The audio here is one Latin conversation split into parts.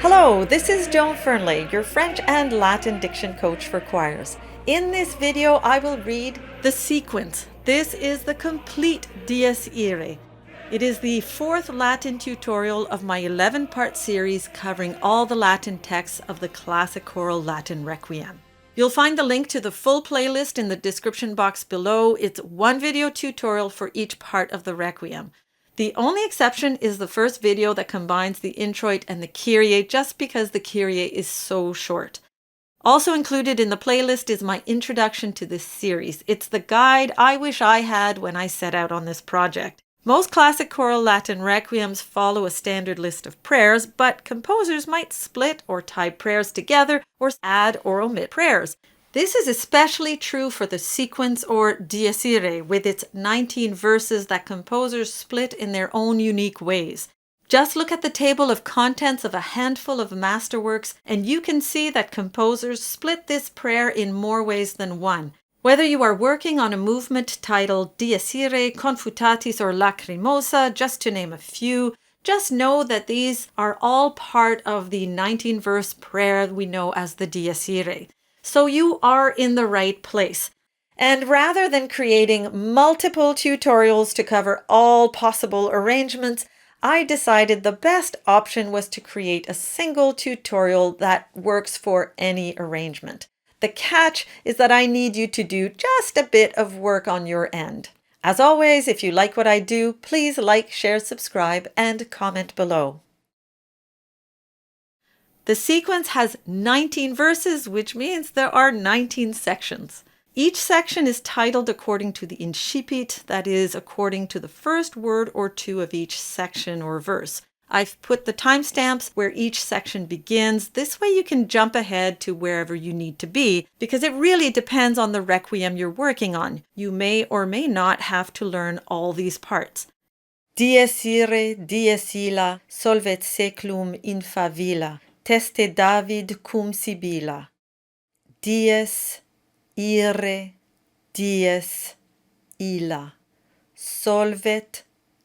Hello, this is Joan Fernley, your French and Latin diction coach for choirs. In this video, I will read the sequence. This is the complete Dies Irae. It is the fourth Latin tutorial of my 11-part series covering all the Latin texts of the classic choral Latin Requiem. You'll find the link to the full playlist in the description box below. It's one video tutorial for each part of the Requiem. The only exception is the first video that combines the introit and the Kyrie just because the Kyrie is so short. Also included in the playlist is my introduction to this series. It's the guide I wish I had when I set out on this project. Most classic choral Latin requiems follow a standard list of prayers, but composers might split or tie prayers together or add or omit prayers. This is especially true for the sequence or Dies Irae, with its 19 verses that composers split in their own unique ways. Just look at the table of contents of a handful of masterworks, and you can see that composers split this prayer in more ways than one. Whether you are working on a movement titled Dies Irae, Confutatis, or Lacrimosa, just to name a few, just know that these are all part of the 19-verse prayer we know as the Dies Irae. So you are in the right place. And rather than creating multiple tutorials to cover all possible arrangements, I decided the best option was to create a single tutorial that works for any arrangement. The catch is that I need you to do just a bit of work on your end. As always, if you like what I do, please like, share, subscribe, and comment below. The sequence has 19 verses, which means there are 19 sections. Each section is titled according to the incipit, that is, according to the first word or two of each section or verse. I've put the timestamps where each section begins. This way you can jump ahead to wherever you need to be, because it really depends on the requiem you're working on. You may or may not have to learn all these parts. Dies irae, dies illa, solvet seclum in favilla. Teste David cum Sibylla. Dies irae, dies illa. Solvet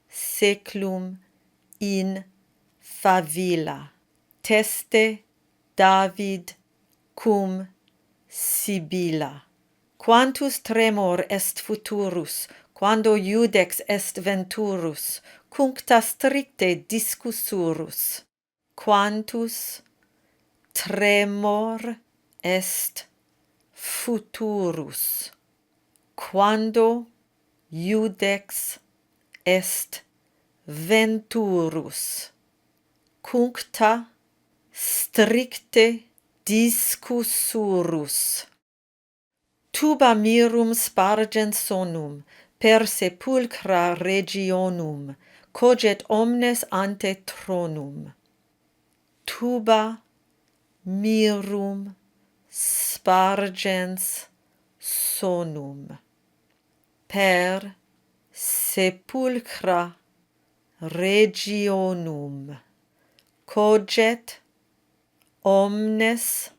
seclum in favilla. Teste David cum Sibylla. Quantus tremor est futurus, quando Judex est venturus, cuncta stricte discussurus. Quantus tremor est futurus, quando Judex est venturus, cuncta stricte discussurus. Tuba mirum spargens sonum, per sepulchra regionum, coget omnes ante tronum. Tuba mirum spargens sonum, per sepulchra regionum, coget omnes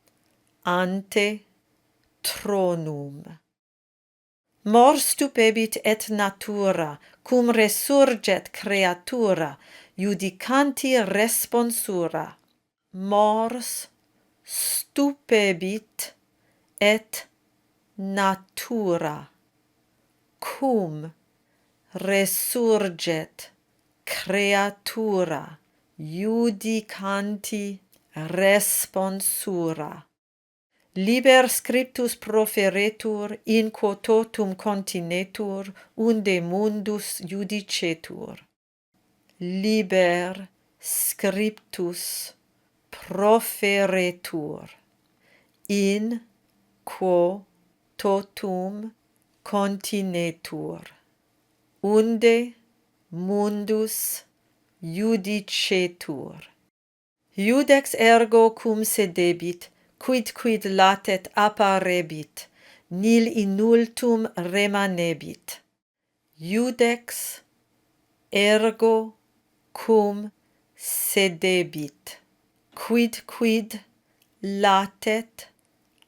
ante tronum. Mor stupebit et natura, cum resurget creatura, judicanti responsura. Mors stupebit et natura, cum resurget creatura, judicanti responsura. Liber scriptus proferetur, in quo totum continetur, unde mundus judicetur. Liber scriptus proferetur, in quo totum continetur, unde mundus judicetur. Judex ergo cum sedebit, quid latet apparebit, nil in ultum remanebit. Judex ergo cum sedebit, quid latet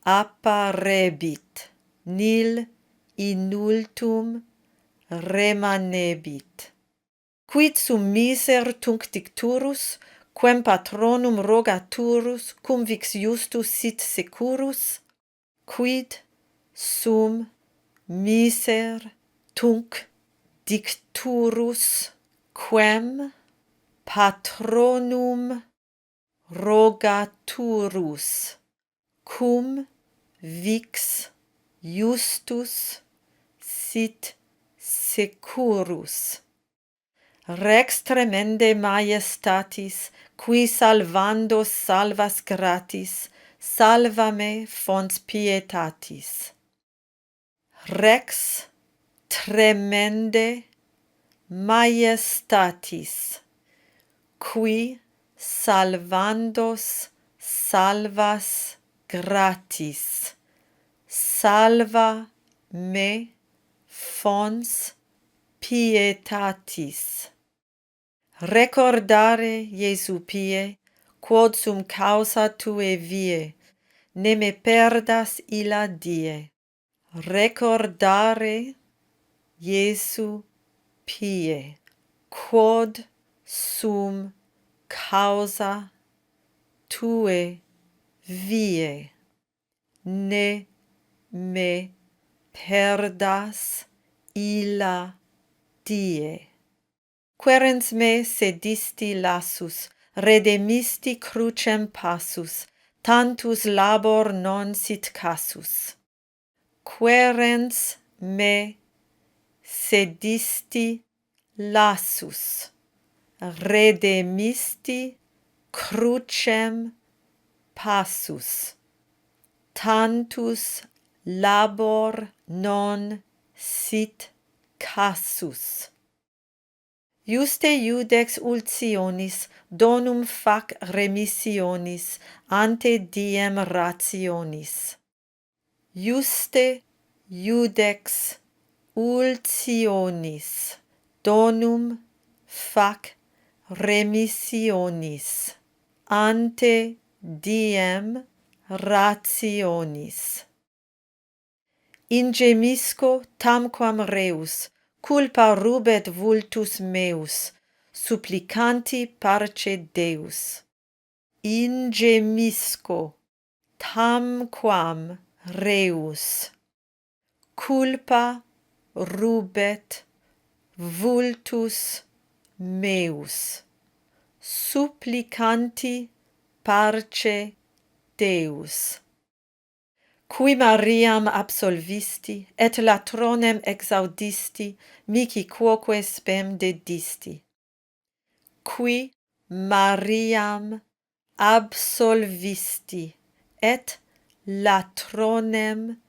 apparebit, nil in ultum remanebit. Quid sum miser tunc dicturus, quem patronum rogaturus cum vix justus sit securus, quid sum miser tunc dicturus, quem patronum rogaturus cum vix justus sit securus. Rex tremendæ majestatis, qui salvando salvas gratis, salva me fons pietatis. Rex tremendæ majestatis, qui salvandos salvas gratis, salva me fons pietatis. Recordare, Jesu pie, quod sum causa tue vie, ne me perdas illa die. Recordare, Jesu pie, quod sum causa tue vie, ne me perdas illa die. Quærens me sedisti lassus, redemisti crucem passus, tantus labor non sit casus. Quærens me sedisti lassus, redemisti crucem passus, tantus labor non sit casus. Juste Judex ultionis donum fac remissionis ante diem rationis. Juste Judex ultionis donum fac remissionis ante diem rationis. Ingemisco tamquam reus, culpa rubet vultus meus, supplicanti parce Deus. Ingemisco tamquam reus, culpa rubet vultus meus, supplicanti parce Deus. Qui Mariam absolvisti, et latronem exaudisti, mihi quoque spem dedisti. Qui Mariam absolvisti, et latronem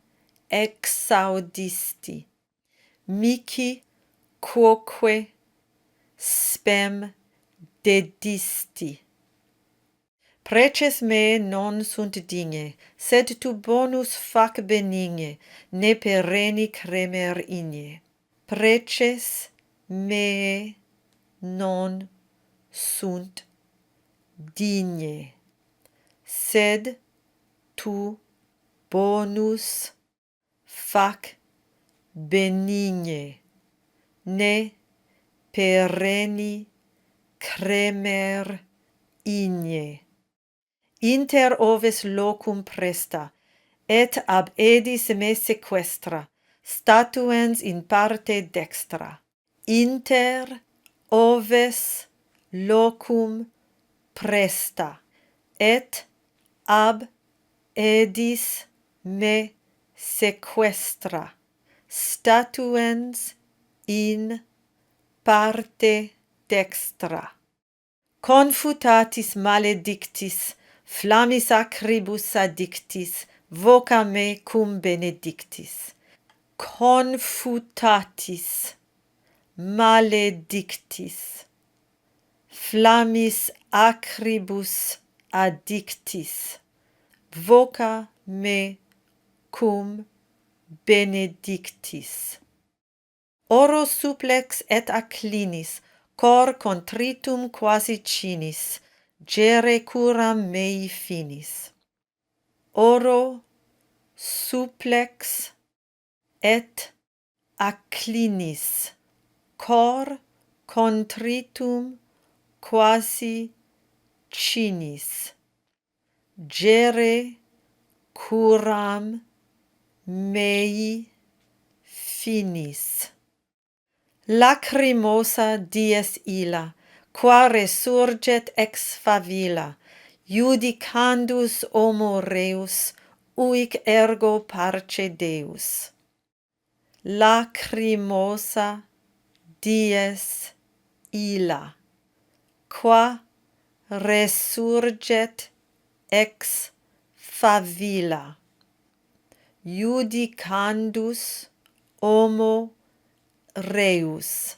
exaudisti, mihi quoque spem dedisti. Preces me non sunt digne, sed tu bonus fac benigne, ne pereni cremer igne. Preces me non sunt digne, sed tu bonus fac benigne, ne pereni cremer igne. Inter oves locum presta, et ab edis me sequestra, statuens in parte dextra. Inter oves locum presta, et ab edis me sequestra, statuens in parte dextra. Confutatis maledictis, flammis acribus addictis, voca me cum benedictis. Confutatis maledictis, flammis acribus addictis, voca me cum benedictis. Oro supplex et acclinis, cor contritum quasi cinis, gere curam mei finis. Oro supplex et acclinis, cor contritum quasi cinis, gere curam mei finis. Lacrimosa dies illa, qua resurget ex favilla, judicandus homo reus, uic ergo parce Deus. Lacrimosa dies illa, qua resurget ex favilla, judicandus homo reus,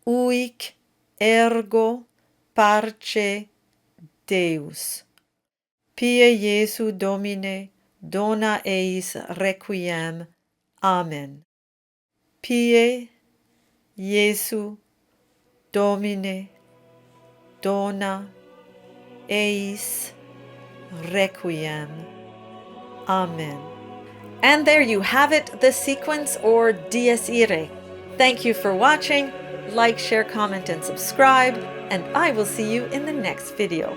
uic ergo parce Deus. Pie Jesu Domine, dona eis requiem. Amen. Pie Jesu Domine, dona eis requiem. Amen. And there you have it, the sequence or dies irae. Thank you for watching. Like, share, comment, and subscribe, and I will see you in the next video.